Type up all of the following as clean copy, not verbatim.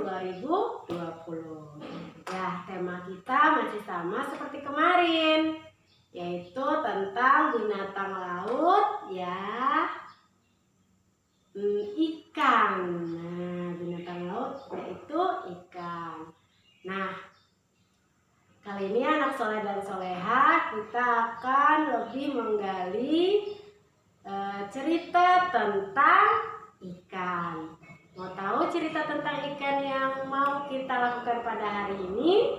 2020. Ya, tema kita masih sama seperti kemarin, yaitu tentang binatang laut ya, ikan. Nah, binatang laut yaitu ikan. Nah, kali ini anak soleh dan soleha kita akan lebih menggali cerita tentang ikan. Mau tahu cerita tentang ikan yang mau kita lakukan pada hari ini?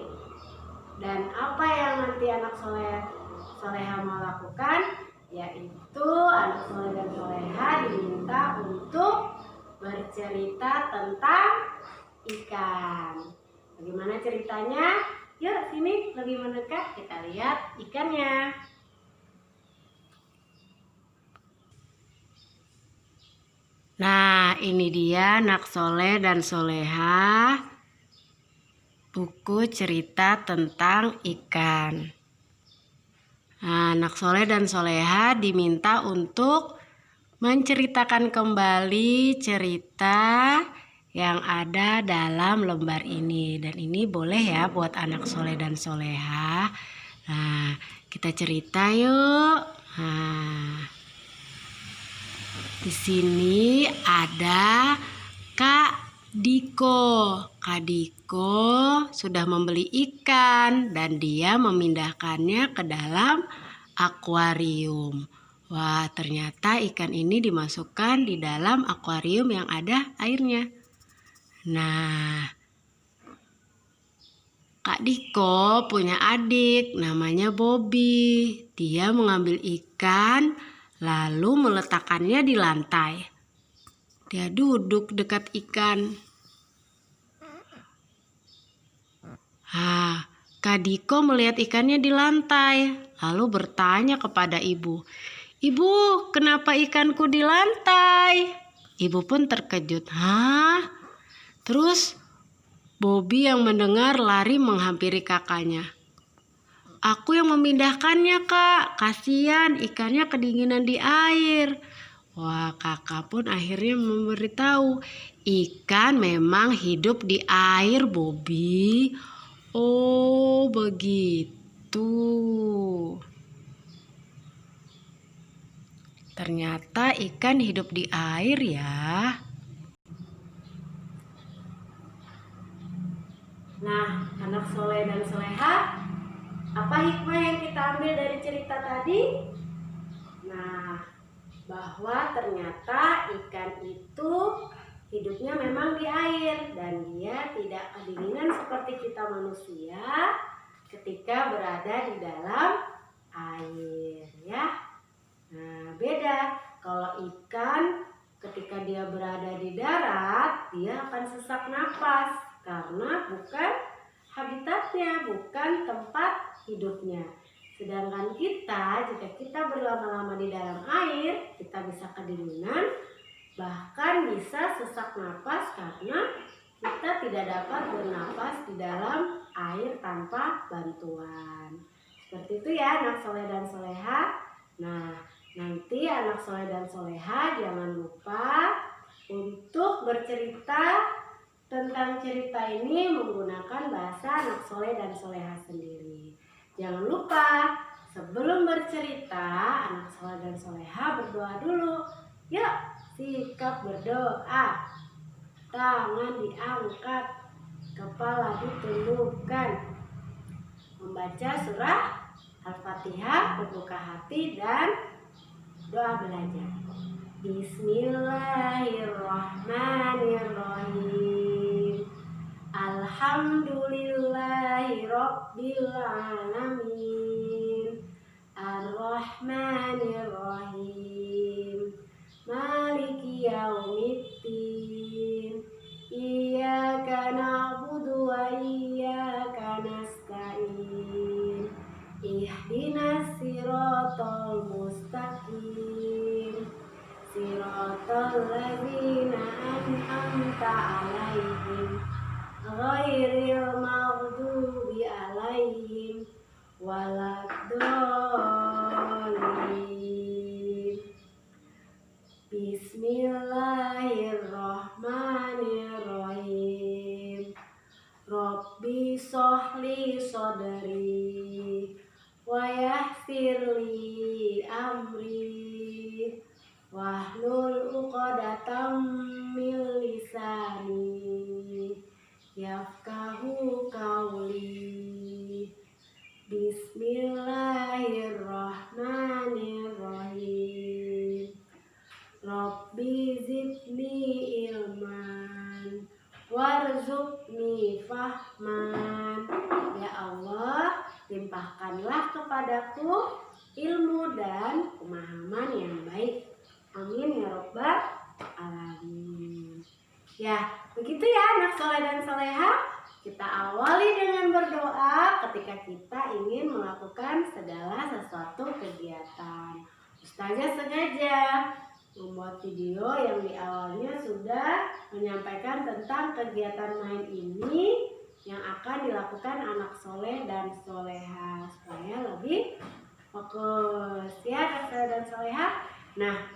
Dan apa yang nanti anak soleha mau lakukan? Yaitu anak soleh dan soleha diminta untuk bercerita tentang ikan. Bagaimana ceritanya? Yuk sini lebih mendekat, kita lihat ikannya. Nah, ini dia anak soleh dan soleha, buku cerita tentang ikan. Nah, anak soleh dan soleha diminta untuk menceritakan kembali cerita yang ada dalam lembar ini. Dan ini boleh ya buat anak soleh dan soleha. Nah, kita cerita yuk. Nah, di sini ada Kak Diko. Kak Diko sudah membeli ikan dan dia memindahkannya ke dalam akuarium. Wah, ternyata ikan ini dimasukkan di dalam akuarium yang ada airnya. Nah, Kak Diko punya adik namanya Bobby. Dia mengambil ikan lalu meletakkannya di lantai. Dia duduk dekat ikan. Kak Diko melihat ikannya di lantai, lalu bertanya kepada ibu, "Ibu, kenapa ikanku di lantai?" Ibu pun terkejut. Terus Bobby yang mendengar lari menghampiri kakaknya. "Aku yang memindahkannya, Kak. Kasihan ikannya kedinginan di air." Wah, kakak pun akhirnya memberitahu, ikan memang hidup di air, Bobby. Oh, begitu. Ternyata ikan hidup di air ya. Nah, anak soleh dan soleha, apa hikmah yang kita ambil dari cerita tadi? Nah, bahwa ternyata ikan itu hidupnya memang di air dan dia tidak kedinginan seperti kita manusia ketika berada di dalam air ya. Nah, beda kalau ikan ketika dia berada di darat, dia akan sesak napas karena bukan habitatnya, bukan tempat hidupnya. Sedangkan kita, jika kita berlama-lama di dalam air, kita bisa kedinginan, bahkan bisa sesak napas karena kita tidak dapat bernapas di dalam air tanpa bantuan. Seperti itu ya anak soleh dan soleha. Nah, nanti anak soleh dan soleha jangan lupa untuk bercerita tentang cerita ini menggunakan bahasa anak soleh dan soleha sendiri. Jangan lupa sebelum bercerita anak soleh dan soleha berdoa dulu. Yuk, sikap berdoa. Tangan diangkat, kepala ditundukkan. Membaca surah Al-Fatihah, berbuka hati dan doa belajar. Bismillahirrahmanirrahim. Alhamdulillahi Rabbil Alamin. Ar-Rahmanirrahim. Maliki yaumiddin. Iyyaka na'budu wa iyyaka nasta'in. Ihdinas siratal mustaqim. Siratal ladzina an'amta 'alaihim ghairil maghdubi 'alaihim waladdallin. Bismillahirrahmanirrahim. syrah li sadri wa yassir li amri wahlul 'uqdatam min lisani yafqahu qawli. Bismillahirrahmanirrahim. Rabbi zidni ilman warzuqni fahman. Ya Allah, limpahkanlah kepadaku ilmu dan pemahaman yang baik. Amin ya rabbal alamin. Ya, begitu ya anak soleh dan soleha. Kita awali dengan berdoa ketika kita ingin melakukan segala sesuatu kegiatan. Ustazah sengaja membuat video yang di awalnya sudah menyampaikan tentang kegiatan main ini yang akan dilakukan anak soleh dan soleha supaya lebih fokus ya anak soleh dan soleha. Nah,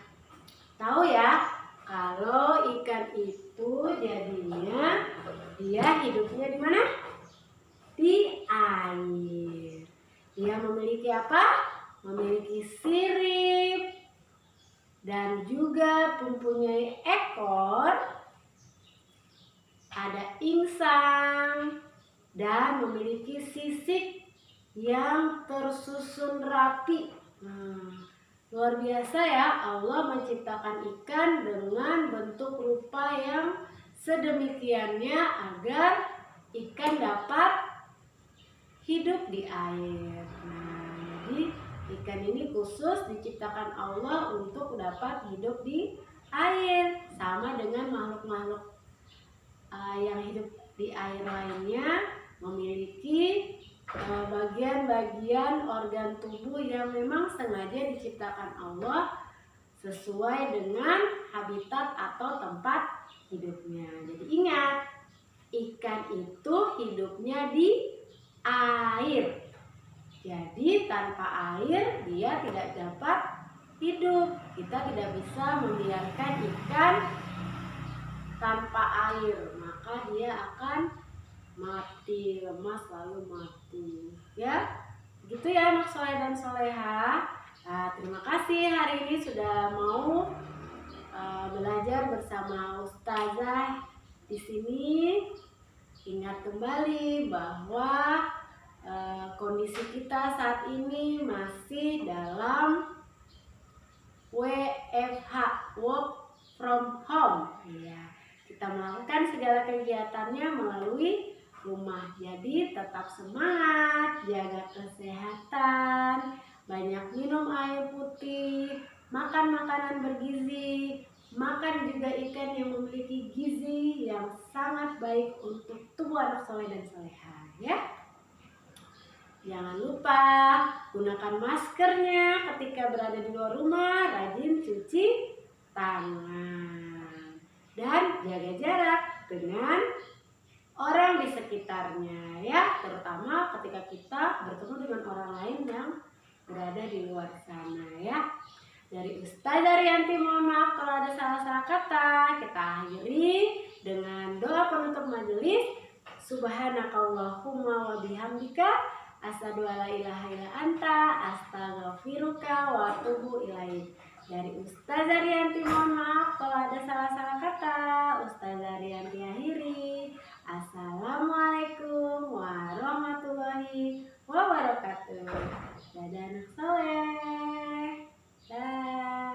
tahu ya kalau ikan itu jadinya dia hidupnya di mana? Di air. Dia memiliki apa? Memiliki sirip dan juga mempunyai ekor, ada insang dan memiliki sisik yang tersusun rapi. Luar biasa ya, Allah menciptakan ikan dengan bentuk rupa yang sedemikiannya agar ikan dapat hidup di air. Jadi ikan ini khusus diciptakan Allah untuk dapat hidup di air, sama dengan makhluk-makhluk yang hidup di air lainnya memiliki bagian-bagian organ tubuh yang memang sengaja diciptakan Allah sesuai dengan habitat atau tempat hidupnya. Jadi ingat, ikan itu hidupnya di air. Jadi tanpa air dia tidak dapat hidup. Kita tidak bisa membiarkan ikan tanpa air, maka dia akan mati, lemas lalu mati. Ya, begitu ya anak soleh dan soleha. Terima kasih hari ini sudah mau belajar bersama Ustazah di sini. Ingat kembali bahwa kondisi kita saat ini masih dalam WFH, work from home. Ya, kita melakukan segala kegiatannya melalui rumah. Jadi tetap semangat, jaga kesehatan, banyak minum air putih, makan makanan bergizi, makan juga ikan yang memiliki gizi yang sangat baik untuk tubuh anak soleh dan soleha ya. Jangan lupa gunakan maskernya ketika berada di luar rumah, rajin cuci tangan dan jaga jarak dengan orang di sekitarnya ya, terutama ketika kita bertemu dengan orang lain yang berada di luar sana ya. Dari Ustazah Rianti mohon maaf kalau ada salah-salah kata. Kita akhiri dengan doa penutup majelis. Subhanakallahumma wa bihamdika asyhadu alla ilaha illa anta astaghfiruka wa atubu ilaik. Dari Ustazah Rianti mohon maaf kalau ada salah-salah kata. Ustazah Rianti akhiri. Assalamualaikum warahmatullahi wabarakatuh. Dadah anak soleh. Dah.